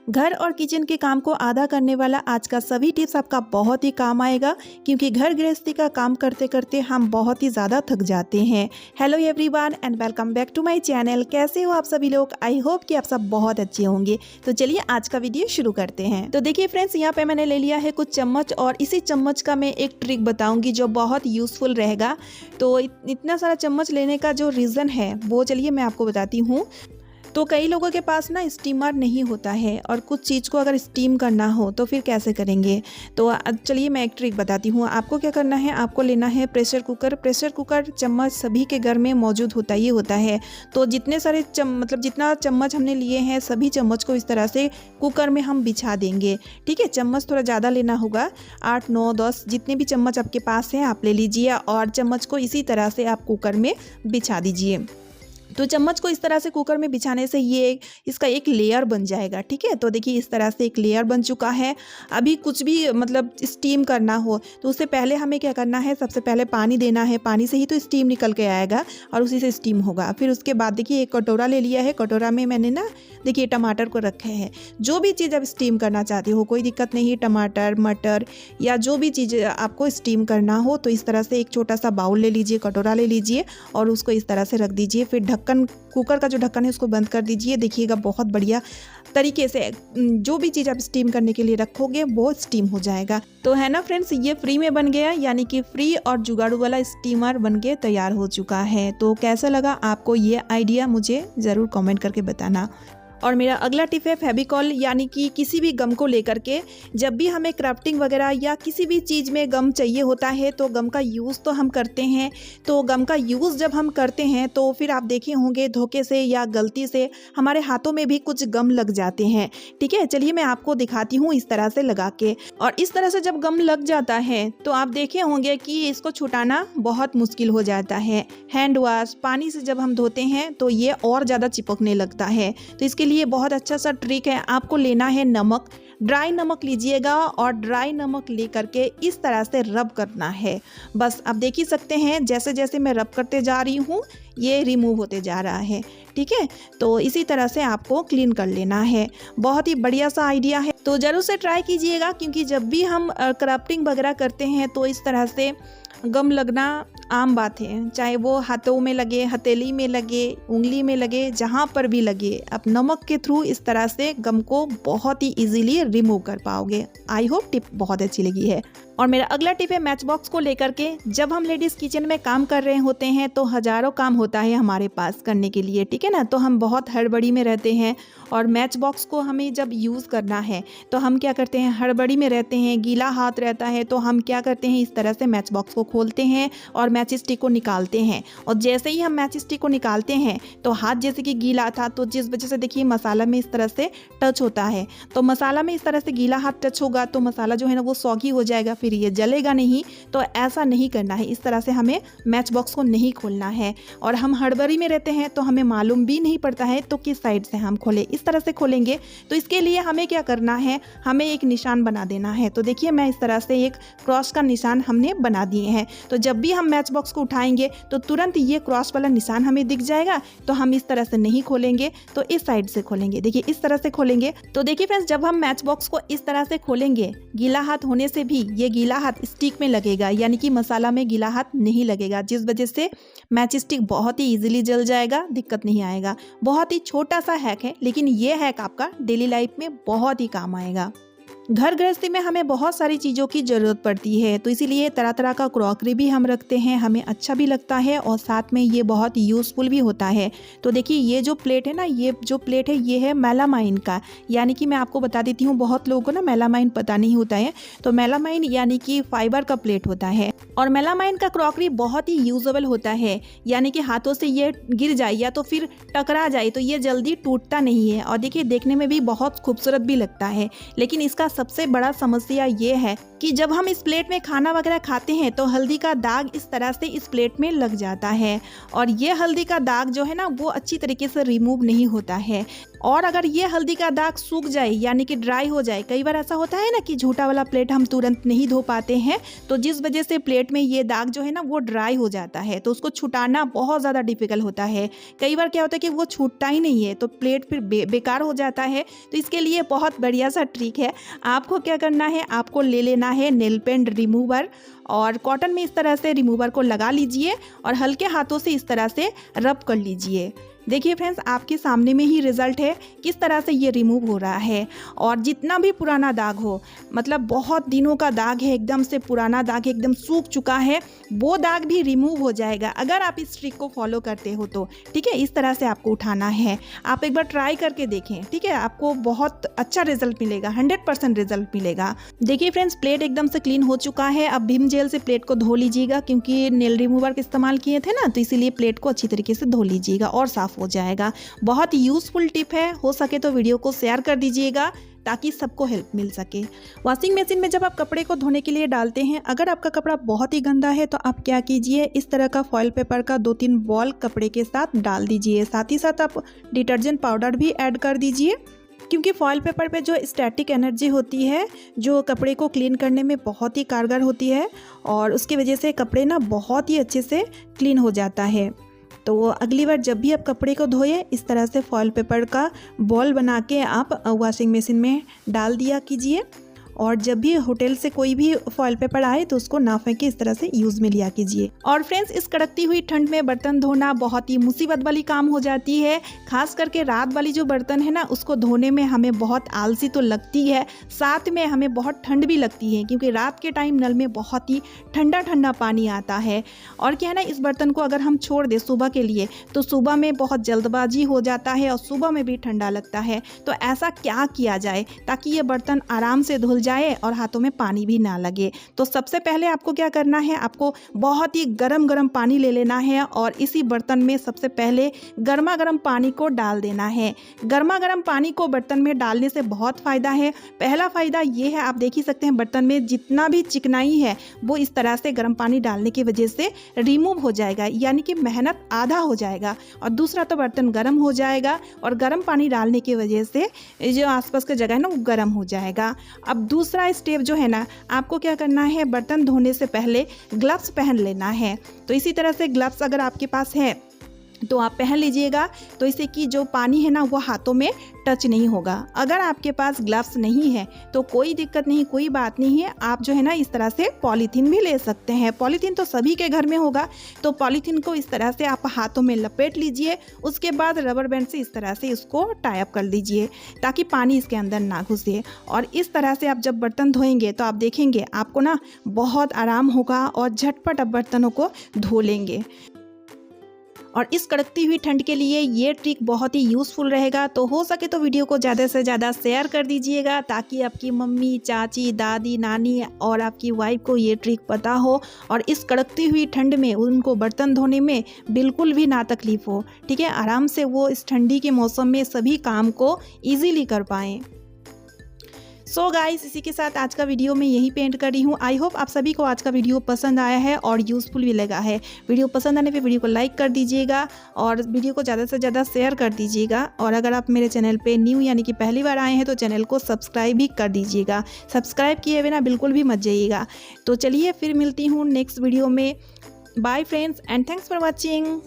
घर और किचन के काम को आधा करने वाला आज का सभी टिप्स आपका बहुत ही काम आएगा, क्योंकि घर गृहस्थी का काम करते करते हम बहुत ही ज़्यादा थक जाते हैं। Hello everyone and welcome back to my channel. कैसे हो आप सभी लोग? आई होप कि आप सब बहुत अच्छे होंगे। तो चलिए आज का वीडियो शुरू करते हैं। तो देखिए फ्रेंड्स, यहाँ पे मैंने ले लिया है कुछ चम्मच और इसी चम्मच का मैं एक ट्रिक बताऊंगी जो बहुत यूजफुल रहेगा। तो इतना सारा चम्मच लेने का जो रीज़न है वो चलिए मैं आपको बताती हूँ। तो कई लोगों के पास ना स्टीमर नहीं होता है और कुछ चीज़ को अगर स्टीम करना हो तो फिर कैसे करेंगे। तो चलिए मैं एक ट्रिक बताती हूँ। आपको क्या करना है, आपको लेना है प्रेशर कुकर। प्रेशर कुकर चम्मच सभी के घर में मौजूद होता ही होता है। तो जितने सारे जितना चम्मच हमने लिए हैं सभी चम्मच को इस तरह से कुकर में हम बिछा देंगे। ठीक है, चम्मच थोड़ा ज़्यादा लेना होगा, 8, 9, 10 जितने भी चम्मच आपके पास हैं आप ले लीजिए और चम्मच को इसी तरह से आप कुकर में बिछा दीजिए। तो चम्मच को इस तरह से कुकर में बिछाने से ये इसका एक लेयर बन जाएगा। ठीक है, तो देखिए इस तरह से एक लेयर बन चुका है। अभी कुछ भी स्टीम करना हो तो उससे पहले हमें क्या करना है, सबसे पहले पानी देना है। पानी से ही तो स्टीम निकल के आएगा और उसी से स्टीम होगा। फिर उसके बाद देखिए एक कटोरा ले लिया है। कटोरा में मैंने ना देखिए टमाटर को रखे हैं। जो भी चीज़ आप स्टीम करना चाहते हो कोई दिक्कत नहीं, टमाटर, मटर या जो भी चीज़ आपको स्टीम करना हो तो इस तरह से एक छोटा सा बाउल ले लीजिए, कटोरा ले लीजिए और उसको इस तरह से रख दीजिए। फिर ढक्कन, कुकर का जो ढक्कन है उसको बंद कर दीजिए। देखिएगा बहुत बढ़िया तरीके से जो भी चीज़ आप स्टीम करने के लिए रखोगे वो स्टीम हो जाएगा। तो है ना फ्रेंड्स, ये फ्री में बन गया, यानी कि फ्री और जुगाड़ू वाला स्टीमर बन के तैयार हो चुका है। तो कैसा लगा आपको ये आइडिया, मुझे ज़रूर कमेंट करके बताना। और मेरा अगला टिप है फेविकॉल, यानी कि किसी भी गम को लेकर के जब भी हमें क्राफ्टिंग वगैरह या किसी भी चीज़ में गम चाहिए होता है तो गम का यूज़ तो हम करते हैं। तो गम का यूज़ जब हम करते हैं तो फिर आप देखे होंगे धोखे से या गलती से हमारे हाथों में भी कुछ गम लग जाते हैं। ठीक है, चलिए मैं आपको दिखाती हूँ इस तरह से लगा के। और इस तरह से जब गम लग जाता है तो आप देखे होंगे कि इसको छुटाना बहुत मुश्किल हो जाता है। हैंड वॉश, पानी से जब हम धोते हैं तो ये और ज़्यादा चिपकने लगता है। तो इसके लिए बहुत अच्छा सा ट्रिक है। आपको लेना है नमक, ड्राई नमक लीजिएगा और ड्राई नमक लेकर के इस तरह से रब करना है। बस आप देख ही सकते हैं जैसे जैसे मैं रब करते जा रही हूँ ये रिमूव होते जा रहा है। ठीक है, तो इसी तरह से आपको क्लीन कर लेना है। बहुत ही बढ़िया सा आइडिया है, तो ज़रूर से ट्राई कीजिएगा, क्योंकि जब भी हम क्राफ्टिंग वगैरह करते हैं तो इस तरह से गम लगना आम बात है। चाहे वो हाथों में लगे, हथेली में लगे, उंगली में लगे, जहाँ पर भी लगे, आप नमक के थ्रू इस तरह से गम को बहुत ही इजीली रिमूव कर पाओगे। आई होप टिप बहुत अच्छी लगी है। और मेरा अगला टिप है मैच बॉक्स को लेकर के। जब हम लेडीज़ किचन में काम कर रहे होते हैं तो हज़ारों काम होता है हमारे पास करने के लिए। ठीक है ना, तो हम बहुत हड़बड़ी में रहते हैं और मैच बॉक्स को हमें जब यूज़ करना है तो हम क्या करते हैं, हड़बड़ी में रहते हैं, गीला हाथ रहता है तो हम क्या करते हैं, इस तरह से मैच बॉक्स को खोलते हैं और मैच स्टिक को निकालते हैं। और जैसे ही हम मैच स्टिक को निकालते हैं तो हाथ जैसे कि गीला था, तो जिस वजह से देखिए मसाला में इस तरह से टच होता है, तो मसाला में इस तरह से गीला हाथ टच होगा तो मसाला जो है ना वो सौगी हो जाएगा, फिर ये जलेगा नहीं। तो ऐसा नहीं करना है, इस तरह से हमें मैच बॉक्स को नहीं खोलना है। और हम हड़बड़ी में रहते हैं तो हमें मालूम भी नहीं पड़ता है तो किस साइड से हम खोलें। इस तरह से खोलेंगे तो इसके लिए हमें क्या करना है, हमें एक निशान बना देना है। तो देखिए मैं इस तरह से एक क्रॉस का निशान हमने बना दिए हैं। तो जब भी हम मैच बॉक्स को उठाएंगे तो तुरंत ये क्रॉस वाला निशान हमें दिख जाएगा। तो हम इस तरह से नहीं खोलेंगे, तो इस साइड से खोलेंगे। देखिए इस तरह से खोलेंगे। तो देखिए फ्रेंड्स, जब हम मैच बॉक्स को इस तरह से खोलेंगे, गीला हाथ होने से भी ये गीला हाथ स्टिक में लगेगा, यानी कि मसाला में गीला हाथ नहीं लगेगा, जिस वजह से मैच स्टिक बहुत ही इजीली जल जाएगा, दिक्कत नहीं आएगा। बहुत ही छोटा सा हैक है, लेकिन ये हैक आपका डेली लाइफ में बहुत ही काम आएगा। घर गृहस्थी में हमें बहुत सारी चीज़ों की ज़रूरत पड़ती है, तो इसीलिए तरह तरह का क्रॉकरी भी हम रखते हैं। हमें अच्छा भी लगता है और साथ में ये बहुत यूज़फुल भी होता है। तो देखिए ये जो प्लेट है ना, ये जो प्लेट है ये है मेलामाइन का, यानी कि मैं आपको बता देती हूँ, बहुत लोगों को ना मेलामाइन पता नहीं होता है। तो मेलामाइन यानी कि फाइबर का प्लेट होता है और मेलामाइन का क्रॉकरी बहुत ही यूजेबल होता है, यानी कि हाथों से ये गिर जाए या तो फिर टकरा जाए तो ये जल्दी टूटता नहीं है। और देखिए देखने में भी बहुत खूबसूरत भी लगता है, लेकिन इसका सबसे बड़ा समस्या ये है कि जब हम इस प्लेट में खाना वगैरह खाते हैं तो हल्दी का दाग इस तरह से इस प्लेट में लग जाता है और ये हल्दी का दाग जो है ना वो अच्छी तरीके से रिमूव नहीं होता है। और अगर ये हल्दी का दाग सूख जाए यानी कि ड्राई हो जाए, कई बार ऐसा होता है ना कि झूठा वाला प्लेट हम तुरंत नहीं धो पाते हैं, तो जिस वजह से प्लेट में ये दाग जो है ना वो ड्राई हो जाता है, तो उसको छुटाना बहुत ज़्यादा डिफिकल्ट होता है। कई बार क्या होता है कि वो छूटता ही नहीं है तो प्लेट फिर बेकार हो जाता है। तो इसके लिए बहुत बढ़िया सा ट्रिक है। आपको क्या करना है, आपको ले लेना है नेल पेंट रिमूवर और कॉटन में इस तरह से रिमूवर को लगा लीजिए और हल्के हाथों से इस तरह से रब कर लीजिए। देखिए फ्रेंड्स, आपके सामने में ही रिजल्ट है किस तरह से ये रिमूव हो रहा है। और जितना भी पुराना दाग हो, मतलब बहुत दिनों का दाग है, एकदम से पुराना दाग है, एकदम सूख चुका है, वो दाग भी रिमूव हो जाएगा अगर आप इस ट्रिक को फॉलो करते हो तो। ठीक है, इस तरह से आपको उठाना है। आप एक बार ट्राई करके देखें, ठीक है, आपको बहुत अच्छा रिजल्ट मिलेगा, 100% रिजल्ट मिलेगा। देखिए फ्रेंड्स, प्लेट एकदम से क्लीन हो चुका है। अब विम जेल से प्लेट को धो लीजिएगा, क्योंकि नेल रिमूवर का इस्तेमाल किए थे ना, तो इसीलिए प्लेट को अच्छी तरीके से धो लीजिएगा और साफ हो जाएगा। बहुत यूजफुल टिप है, हो सके तो वीडियो को शेयर कर दीजिएगा ताकि सबको हेल्प मिल सके। वॉशिंग मशीन में जब आप कपड़े को धोने के लिए डालते हैं, अगर आपका कपड़ा बहुत ही गंदा है तो आप क्या कीजिए, इस तरह का फॉइल पेपर का 2-3 बॉल कपड़े के साथ डाल दीजिए। साथ ही साथ आप डिटर्जेंट पाउडर भी ऐड कर दीजिए, क्योंकि फॉइल पेपर पे जो स्टैटिक एनर्जी होती है जो कपड़े को क्लीन करने में बहुत ही कारगर होती है और उसकी वजह से कपड़े ना बहुत ही अच्छे से क्लीन हो जाता है। तो अगली बार जब भी आप कपड़े को धोए, इस तरह से फॉइल पेपर का बॉल बना के आप वॉशिंग मशीन में डाल दिया कीजिए और जब भी होटल से कोई भी फॉइल पेपर आए तो उसको ना फेंके, इस तरह से यूज़ में लिया कीजिए। और फ्रेंड्स, इस कड़कती हुई ठंड में बर्तन धोना बहुत ही मुसीबत वाली काम हो जाती है। खास करके रात वाली जो बर्तन है ना, उसको धोने में हमें बहुत आलसी तो लगती है, साथ में हमें बहुत ठंड भी लगती है, क्योंकि रात के टाइम नल में बहुत ही ठंडा ठंडा पानी आता है। और क्या है ना, इस बर्तन को अगर हम छोड़ दें सुबह के लिए तो सुबह में बहुत जल्दबाजी हो जाता है और सुबह में भी ठंडा लगता है। तो ऐसा क्या किया जाए ताकि ये बर्तन आराम से धुल जाए और हाथों में पानी भी ना लगे। तो सबसे पहले आपको क्या करना है, आपको बहुत ही गरम गरम पानी ले लेना है और इसी बर्तन में सबसे पहले गर्मा गर्म पानी को डाल देना है। गर्मा गर्म पानी को बर्तन में डालने से बहुत फ़ायदा है। पहला फ़ायदा ये है, आप देख ही सकते हैं बर्तन में जितना भी चिकनाई है वो इस तरह से गर्म पानी डालने की वजह से रिमूव हो जाएगा, यानी कि मेहनत आधा हो जाएगा। और दूसरा तो बर्तन गर्म हो जाएगा और गर्म पानी डालने की वजह से जो आसपास का जगह है ना वो गर्म हो जाएगा। अब दूसरा स्टेप जो है ना, आपको क्या करना है, बर्तन धोने से पहले ग्लव्स पहन लेना है। तो इसी तरह से ग्लव्स अगर आपके पास है तो आप पहन लीजिएगा, तो इससे कि जो पानी है ना वो हाथों में टच नहीं होगा। अगर आपके पास ग्लव्स नहीं है तो कोई दिक्कत नहीं, कोई बात नहीं है, आप जो है ना इस तरह से पॉलीथीन भी ले सकते हैं। पॉलीथीन तो सभी के घर में होगा, तो पॉलीथीन को इस तरह से आप हाथों में लपेट लीजिए। उसके बाद रबर बैंड से इस तरह से इसको टाई अप कर लीजिए ताकि पानी इसके अंदर ना घुसे। और इस तरह से आप जब बर्तन धोएंगे तो आप देखेंगे आपको ना बहुत आराम होगा और झटपट आप बर्तनों को धो लेंगे। और इस कड़कती हुई ठंड के लिए ये ट्रिक बहुत ही यूज़फुल रहेगा। तो हो सके तो वीडियो को ज़्यादा से ज़्यादा शेयर कर दीजिएगा ताकि आपकी मम्मी, चाची, दादी, नानी और आपकी वाइफ को ये ट्रिक पता हो और इस कड़कती हुई ठंड में उनको बर्तन धोने में बिल्कुल भी ना तकलीफ हो। ठीक है, आराम से वो इस ठंडी के मौसम में सभी काम को ईजीली कर पाएँ। सो गाइस, इसी के साथ आज का वीडियो मैं यही पेंट कर रही हूँ। आई होप आप सभी को आज का वीडियो पसंद आया है और यूज़फुल भी लगा है। वीडियो पसंद आने पे वीडियो को लाइक कर दीजिएगा और वीडियो को ज़्यादा से ज़्यादा शेयर कर दीजिएगा। और अगर आप मेरे चैनल पे न्यू यानी कि पहली बार आए हैं तो चैनल को सब्सक्राइब भी कर दीजिएगा। सब्सक्राइब किए बिना बिल्कुल भी मत जाइएगा। तो चलिए फिर मिलती हूँ नेक्स्ट वीडियो में। Bye friends and thanks for watching.